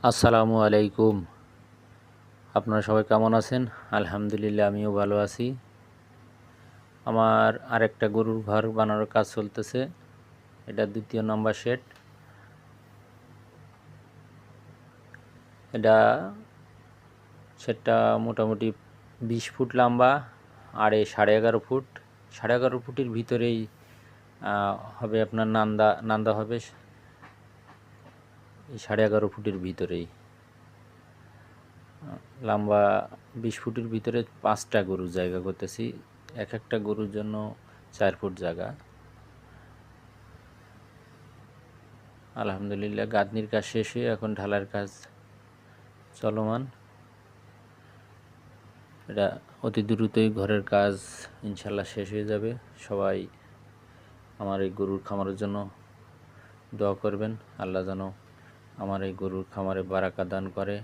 আসসালামু আলাইকুম। আপনারা সবাই কেমন আছেন? আলহামদুলিল্লাহ আমিও ভালো আছি। আমার আরেকটা গরুর ঘর বানানোর কাজ চলতেছে। এটা ২য় নাম্বার শেড। এটা শেডটা মোটামুটি ২০ ফুট লম্বা, আড়ে 11.5 ফুট। 11.5 ফুটের ভিতরেই হবে আপনার নান্দা হবে এই 11.5 ফুটের ভিতরেই। লম্বা ২০ ফুটের ভিতরে 5টা গরুর জায়গা করতেছি। এক একটা গরুর জন্য 4 ফুট জায়গা। আলহামদুলিল্লাহ গাঁথনির কাজ শেষ হয়ে এখন ঢালাইয়ের কাজ চলমান। এটা অতি দ্রুতই ঘরের কাজ ইনশাল্লাহ শেষ হয়ে যাবে। সবাই আমার এই গরুর খামারের জন্য দোয়া করবেন। আল্লাহ যেন আমার এই গরুর খামারে বারাকা দান করে।